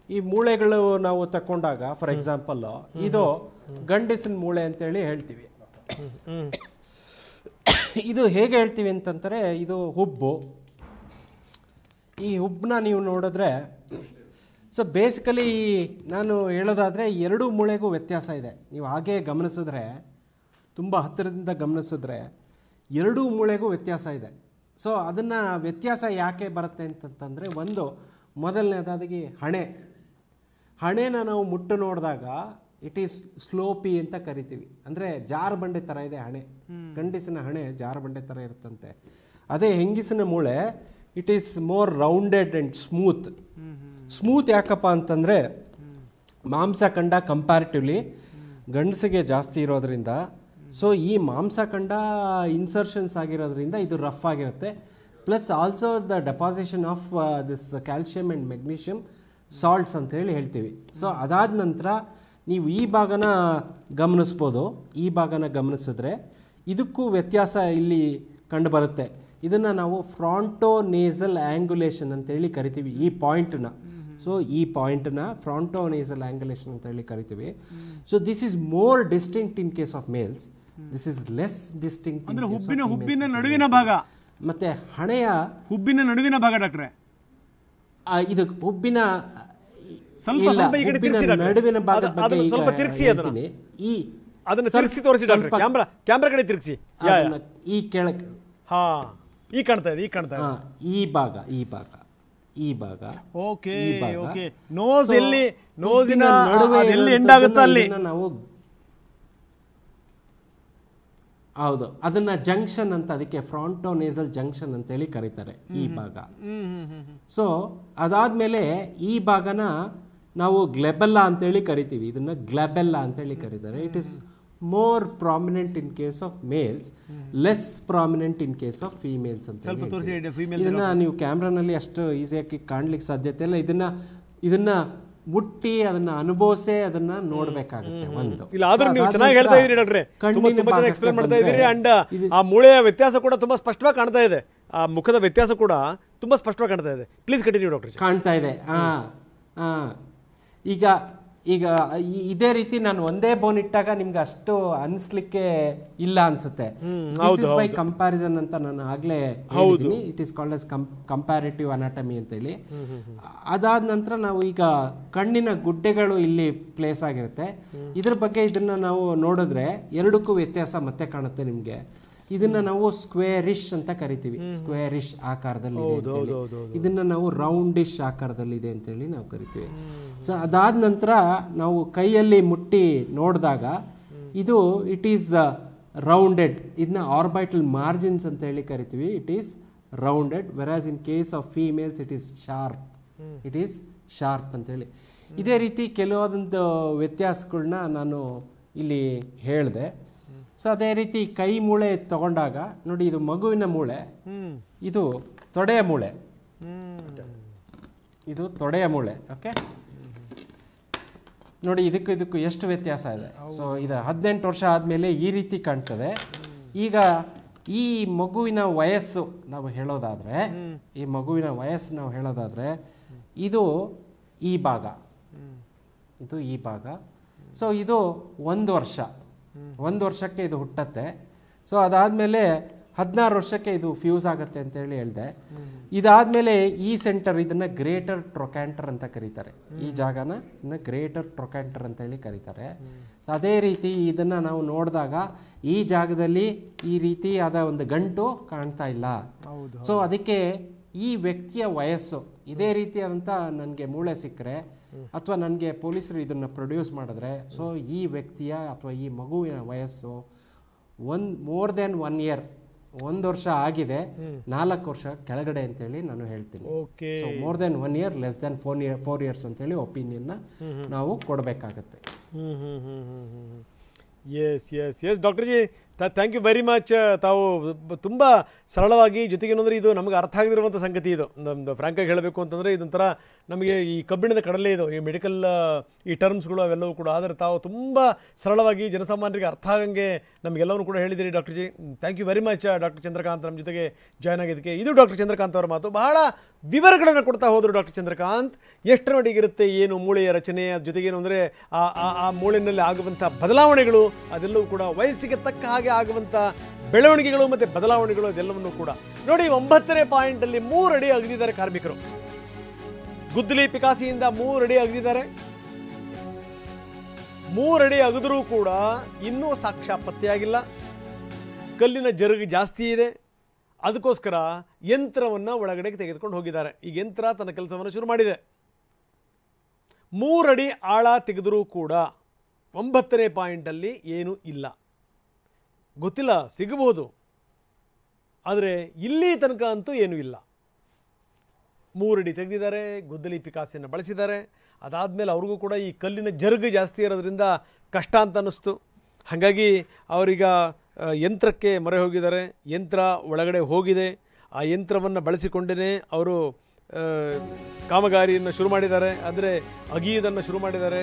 ಈ ಮೂಳೆಗಳು ನಾವು ತಕೊಂಡಾಗ ಫಾರ್ ಎಕ್ಸಾಂಪಲ್ ಇದು ಗಂಡಸಿನ ಮೂಳೆ ಅಂತೇಳಿ ಹೇಳ್ತೀವಿ. ಇದು ಹೇಗೆ ಹೇಳ್ತೀವಿ ಅಂತಂದರೆ, ಇದು ಹುಬ್ಬು. ಈ ಹುಬ್ಬನ್ನ ನೀವು ನೋಡಿದ್ರೆ, ಸೊ ಬೇಸಿಕಲಿ ನಾನು ಹೇಳೋದಾದರೆ ಎರಡೂ ಮೂಳೆಗೂ ವ್ಯತ್ಯಾಸ ಇದೆ. ನೀವು ಹಾಗೆ ಗಮನಿಸಿದ್ರೆ, ತುಂಬ ಹತ್ತಿರದಿಂದ ಗಮನಿಸಿದ್ರೆ ಎರಡೂ ಮೂಳೆಗೂ ವ್ಯತ್ಯಾಸ ಇದೆ. ಸೊ ಅದನ್ನು ವ್ಯತ್ಯಾಸ ಯಾಕೆ ಬರುತ್ತೆ ಅಂತಂತಂದರೆ, ಮೊದಲನೇದಾಗಿ ಹಣೆನ ನಾವು ಮುಟ್ಟು ನೋಡಿದಾಗ ಇಟ್ ಈಸ್ ಸ್ಲೋಪಿ ಅಂತ ಕರಿತೀವಿ. ಅಂದರೆ ಜಾರಬಂಡೆ ಥರ ಇದೆ ಹಣೆ. ಗಂಡಸಿನ ಹಣೆ ಜಾರಬಂಡೆ ಥರ ಇರುತ್ತಂತೆ. ಅದೇ ಹೆಂಗಸಿನ ಮೂಳೆ it is more rounded and smooth. ಯಾಕಪ್ಪ ಅಂತಂದರೆ ಮಾಂಸಖಂಡ ಕಂಪ್ಯಾರಿಟಿವ್ಲಿ ಗಂಡಸಿಗೆ ಜಾಸ್ತಿ ಇರೋದ್ರಿಂದ, ಸೊ ಈ ಮಾಂಸಖಂಡ ಇನ್ಸರ್ಷನ್ಸ್ ಆಗಿರೋದ್ರಿಂದ ಇದು ರಫ್ ಆಗಿರುತ್ತೆ. Plus also the deposition of this calcium and magnesium salts ಅಂತೇಳಿ ಹೇಳ್ತೀವಿ. ಸೊ ಅದಾದ ನಂತರ ನೀವು ಈ ಭಾಗನ ಗಮನಿಸ್ಬೋದು. ಈ ಭಾಗನ ಗಮನಿಸಿದ್ರೆ ಇದಕ್ಕೂ ವ್ಯತ್ಯಾಸ ಇಲ್ಲಿ ಕಂಡುಬರುತ್ತೆ. ಇದನ್ನು ನಾವು ಫ್ರಾಂಟೋನೇಸಲ್ ಆ್ಯಂಗುಲೇಷನ್ ಅಂತೇಳಿ ಕರಿತೀವಿ, ಈ ಪಾಯಿಂಟನ್ನ. ಸೊ ಈ ಪಾಯಿಂಟನ್ನ ಫ್ರಾಂಟೋನೇಸಲ್ ಆ್ಯಂಗುಲೇಷನ್ ಅಂತೇಳಿ ಕರಿತೀವಿ. So this is more distinct in case of males, this is less distinct. ಅಂದರೆ ಹುಬ್ಬಿನ ನಡುವಿನ ಭಾಗ, ಮತ್ತೆ ಹಣೆಯ ಹುಬ್ಬಿನ ನಡುವಿನ ಭಾಗ ಡಾಕ್ಟ್ರೆ. ಇದು ಹುಬ್ಬಿನ ನಡುವಿನ ಭಾಗದ ಬಗ್ಗೆ ಸ್ವಲ್ಪ ತಿರುಗಿಸಿ, ಅದನ್ನು ತಿರುಗಿಸಿ ತೋರಿಸಿ ಡಾಕ್ಟ್ರೆ. ಕ್ಯಾಮ್ರಾ ಕಡೆ ತಿರುಗಿಸಿ. ಈ ಕೆಳಗೆ ಈ ಕಾಣ್ತಾ ಇದೆ, ಈ ಭಾಗ ಓಕೆ ಓಕೆ. ನೋಸಿನ ನಡುವೆ ಎಲ್ಲಿ ಎಂಡ್ ಆಗುತ್ತೆ ಅಲ್ಲಿ ನಾವು, ಹೌದು, ಅದನ್ನ ಜಂಕ್ಷನ್ ಅಂತ, ಅದಕ್ಕೆ ಫ್ರಾಂಟೋನೇಸಲ್ ಜಂಕ್ಷನ್ ಅಂತೇಳಿ ಕರೀತಾರೆ ಈ ಭಾಗ. ಸೊ ಅದಾದ್ಮೇಲೆ ಈ ಭಾಗನ ನಾವು ಗ್ಲೆಬೆಲ್ಲಾ ಅಂತೇಳಿ ಕರಿತೀವಿ. ಇದನ್ನ ಗ್ಲೆಬೆಲ್ಲಾ ಅಂತೇಳಿ ಕರೀತಾರೆ. It is more prominent in case of males, less prominent in case of females ಅಂತ. ಇದನ್ನ ನೀವು ಕ್ಯಾಮ್ರಾನಲ್ಲಿ ಅಷ್ಟು ಈಸಿಯಾಗಿ ಕಾಣ್ಲಿಕ್ಕೆ ಸಾಧ್ಯತೆ ಇಲ್ಲ. ಇದನ್ನ ಮುಟ್ಟಿ ಅದನ್ನ ಅನುಭವಿಸೇ ಅದನ್ನ ನೋಡ್ಬೇಕಾಗುತ್ತೆ. ಆ ಮೂಳೆಯ ವ್ಯತ್ಯಾಸ ಕೂಡ ತುಂಬಾ ಸ್ಪಷ್ಟವಾಗಿ ಕಾಣ್ತಾ ಇದೆ, ಆ ಮುಖದ ವ್ಯತ್ಯಾಸ ಕೂಡ ತುಂಬಾ ಸ್ಪಷ್ಟವಾಗಿ ಕಾಣ್ತಾ ಇದೆ. Please continue doctor. ಕಾಣ್ತಾ ಇದೆ. ಈಗ ಇದೇ ರೀತಿ ನಾನು ಒಂದೇ ಬೋನ್ ಇಟ್ಟಾಗ ನಿಮ್ಗೆ ಅಷ್ಟು ಅನಿಸ್ಲಿಕ್ಕೆ ಇಲ್ಲ ಅನ್ಸುತ್ತೆ. ಬೈ ಕಂಪ್ಯಾರಿಸನ್ ಅಂತ ನಾನು ಆಗ್ಲೇ ಹೇಳಿದ್ದೀನಿ. It is called as comparative anatomy ಅಂತೇಳಿ. ಅದಾದ ನಂತರ ನಾವು ಈಗ ಕಣ್ಣಿನ ಗುಡ್ಡೆಗಳು ಇಲ್ಲಿ ಪ್ಲೇಸ್ ಆಗಿರುತ್ತೆ. ಇದ್ರ ಬಗ್ಗೆ ಇದನ್ನ ನಾವು ನೋಡಿದ್ರೆ ಎರಡಕ್ಕೂ ವ್ಯತ್ಯಾಸ ಮತ್ತೆ ಕಾಣುತ್ತೆ ನಿಮ್ಗೆ. ಇದನ್ನ ನಾವು ಸ್ಕ್ವೇರಿಶ್ ಅಂತ ಕರಿತೀವಿ. ಸ್ಕ್ವೇರಿಶ್ ಆಕಾರದಲ್ಲಿ ಇದನ್ನ ನಾವು ರೌಂಡಿಶ್ ಆಕಾರದಲ್ಲಿ ಇದೆ ಅಂತೇಳಿ ನಾವು ಕರಿತೀವಿ. ಸೊ ಅದಾದ ನಂತರ ನಾವು ಕೈಯಲ್ಲಿ ಮುಟ್ಟಿ ನೋಡಿದಾಗ ಇದು ಇಟ್ ಈಸ್ ರೌಂಡೆಡ್. ಇದನ್ನ ಆರ್ಬಿಟಲ್ ಮಾರ್ಜಿನ್ಸ್ ಅಂತ ಹೇಳಿ ಕರಿತೀವಿ. It is rounded. Whereas in case of females it is sharp ಅಂತೇಳಿ. ಇದೇ ರೀತಿ ಕೆಲವೊಂದು ವ್ಯತ್ಯಾಸಗಳನ್ನ ನಾನು ಇಲ್ಲಿ ಹೇಳಿದೆ. ಸೊ ಅದೇ ರೀತಿ ಕೈ ಮೂಳೆ ತಗೊಂಡಾಗ ನೋಡಿ, ಇದು ಮಗುವಿನ ಮೂಳೆ, ಇದು ತೊಡೆಯ ಮೂಳೆ, ಇದು ತೊಡೆಯ ಮೂಳೆ. ಓಕೆ ನೋಡಿ, ಇದಕ್ಕೂ ಎಷ್ಟು ವ್ಯತ್ಯಾಸ ಇದೆ. ಸೊ ಇದು 18 ವರ್ಷ ಆದಮೇಲೆ ಈ ರೀತಿ ಕಾಣ್ತದೆ. ಈಗ ಈ ಮಗುವಿನ ವಯಸ್ಸು ನಾವು ಹೇಳೋದಾದ್ರೆ, ಇದು ಈ ಭಾಗ, ಸೊ ಇದು 1 ವರ್ಷಕ್ಕೆ ಇದು ಹುಟ್ಟತ್ತೆ. ಸೊ ಅದಾದಮೇಲೆ 16 ವರ್ಷಕ್ಕೆ ಇದು ಫ್ಯೂಸ್ ಆಗುತ್ತೆ ಅಂತೇಳಿ ಹೇಳಿದೆ. ಇದಾದಮೇಲೆ ಈ ಸೆಂಟರ್ ಇದನ್ನು ಗ್ರೇಟರ್ ಟ್ರೊಕ್ಯಾಂಟರ್ ಅಂತ ಕರೀತಾರೆ. ಈ ಜಾಗನ ಇದನ್ನ ಗ್ರೇಟರ್ ಟ್ರೊಕ್ಯಾಂಟರ್ ಅಂತೇಳಿ ಕರೀತಾರೆ. ಅದೇ ರೀತಿ ಇದನ್ನು ನಾವು ನೋಡಿದಾಗ ಈ ಜಾಗದಲ್ಲಿ ಈ ರೀತಿಯಾದ ಒಂದು ಗಂಟು ಕಾಣ್ತಾ ಇಲ್ಲ. ಸೊ ಅದಕ್ಕೆ ಈ ವ್ಯಕ್ತಿಯ ವಯಸ್ಸು ಇದೇ ರೀತಿಯಾದಂಥ ನನಗೆ ಮೂಳೆ ಸಿಕ್ಕರೆ ಅಥವಾ ನನಗೆ ಪೊಲೀಸರು ಇದನ್ನು ಪ್ರೊಡ್ಯೂಸ್ ಮಾಡಿದ್ರೆ, ಸೊ ಈ ವ್ಯಕ್ತಿಯ ಅಥವಾ ಈ ಮಗುವಿನ ವಯಸ್ಸು ಮೋರ್ ದೆನ್ 1 ಇಯರ್, 1 ವರ್ಷ ಆಗಿದೆ, 4 ವರ್ಷ ಕೆಳಗಡೆ ಅಂತೇಳಿ ನಾನು ಹೇಳ್ತೀನಿ. So more than 1 year, less than 4 years ಅಂತೇಳಿ ಒಪಿನಿಯನ್ನ ನಾವು ಕೊಡಬೇಕಾಗತ್ತೆ. Yes yes yes doctor ji, thank you very much. ತಾವು ತುಂಬ ಸರಳವಾಗಿ, ಜೊತೆಗೆ ಏನಂದರೆ ಇದು ನಮಗೆ ಅರ್ಥ ಆಗದಿರುವಂಥ ಸಂಗತಿ. ಇದು ನಮ್ಮದು ಫ್ರ್ಯಾಂಕಾಗಿ ಹೇಳಬೇಕು ಅಂತಂದರೆ ಇದೊಂಥರ ನಮಗೆ ಈ ಕಬ್ಬಿಣದ ಕಡಲೆ ಇದು, ಈ ಮೆಡಿಕಲ್ ಈ ಟರ್ಮ್ಸ್ಗಳು ಅವೆಲ್ಲವೂ ಕೂಡ. ಆದರೆ ತಾವು ತುಂಬ ಸರಳವಾಗಿ ಜನಸಾಮಾನ್ಯರಿಗೆ ಅರ್ಥ ಆಗಂಗೆ ನಮಗೆಲ್ಲವೂ ಕೂಡ ಹೇಳಿದ್ದೀರಿ doctor ji. Thank you very much doctor Chandrakant ನಮ್ಮ ಜೊತೆಗೆ ಜಾಯ್ನ್ ಆಗಿದ್ದಕ್ಕೆ. ಇದು ಡಾಕ್ಟರ್ ಚಂದ್ರಕಾಂತ್ ಅವರ ಮಾತು. ಬಹಳ ವಿವರಗಳನ್ನು ಕೊಡ್ತಾ ಹೋದರು ಡಾಕ್ಟರ್ ಚಂದ್ರಕಾಂತ್. ಎಷ್ಟರ ಮಟ್ಟಿಗಿರುತ್ತೆ ಏನು ಮೂಳೆಯ ರಚನೆ, ಅದ್ರ ಜೊತೆಗೆ ಏನು ಅಂದರೆ ಆ ಮೂಳೆಯಲ್ಲಿ ಆಗುವಂಥ ಬದಲಾವಣೆಗಳು, ಅದೆಲ್ಲವೂ ಕೂಡ ವಯಸ್ಸಿಗೆ ತಕ್ಕ ಹಾಗೆ ಆಗುವಂಥ ಬೆಳವಣಿಗೆಗಳು ಮತ್ತು ಬದಲಾವಣೆಗಳು, ಅದೆಲ್ಲವನ್ನು ಕೂಡ ನೋಡಿ. 9ನೇ ಪಾಯಿಂಟಲ್ಲಿ 3 ಅಡಿ ಅಗದಿದ್ದಾರೆ ಕಾರ್ಮಿಕರು. ಗುದ್ದಲಿ ಪಿಕಾಸಿಯಿಂದ 3 ಅಡಿ ಅಗದಿದ್ದಾರೆ. 3 ಅಡಿ ಅಗದರೂ ಕೂಡ ಇನ್ನೂ ಸಾಕ್ಷ್ಯ ಪತ್ತೆಯಾಗಿಲ್ಲ. ಕಲ್ಲಿನ ಜರುಗು ಜಾಸ್ತಿ ಇದೆ. ಅದಕ್ಕೋಸ್ಕರ ಯಂತ್ರವನ್ನು ಒಳಗಡೆ ತೆಗೆದುಕೊಂಡು ಹೋಗಿದ್ದಾರೆ. ಈಗ ಯಂತ್ರ ತನ್ನ ಕೆಲಸವನ್ನು ಶುರು ಮಾಡಿದೆ. 3 ಅಡಿ ಆಳ ತೆಗೆದರೂ ಕೂಡ 9ನೇ ಪಾಯಿಂಟಲ್ಲಿ ಏನೂ ಇಲ್ಲ. ಗೊತ್ತಿಲ್ಲ, ಸಿಗಬಹುದು, ಆದರೆ ಇಲ್ಲಿ ತನಕ ಅಂತೂ ಏನೂ ಇಲ್ಲ. 3 ಅಡಿ ತೆಗೆದಿದ್ದಾರೆ, ಗುದ್ದಲಿ ಪಿಕಾಸಿಯನ್ನು ಬಳಸಿದ್ದಾರೆ. ಅದಾದಮೇಲೆ ಅವ್ರಿಗೂ ಕೂಡ ಈ ಕಲ್ಲಿನ ಜರುಗು ಜಾಸ್ತಿ ಇರೋದ್ರಿಂದ ಕಷ್ಟ ಅಂತ ಅನ್ನಿಸ್ತು. ಹಾಗಾಗಿ ಅವರೀಗ ಯಂತ್ರಕ್ಕೆ ಮೊರೆ ಹೋಗಿದ್ದಾರೆ. ಯಂತ್ರ ಒಳಗಡೆ ಹೋಗಿದೆ. ಆ ಯಂತ್ರವನ್ನು ಬಳಸಿಕೊಂಡೇ ಅವರು ಕಾಮಗಾರಿಯನ್ನು ಶುರು ಮಾಡಿದ್ದಾರೆ, ಅಂದರೆ ಅಗಿಯುವುದನ್ನು ಶುರು ಮಾಡಿದ್ದಾರೆ.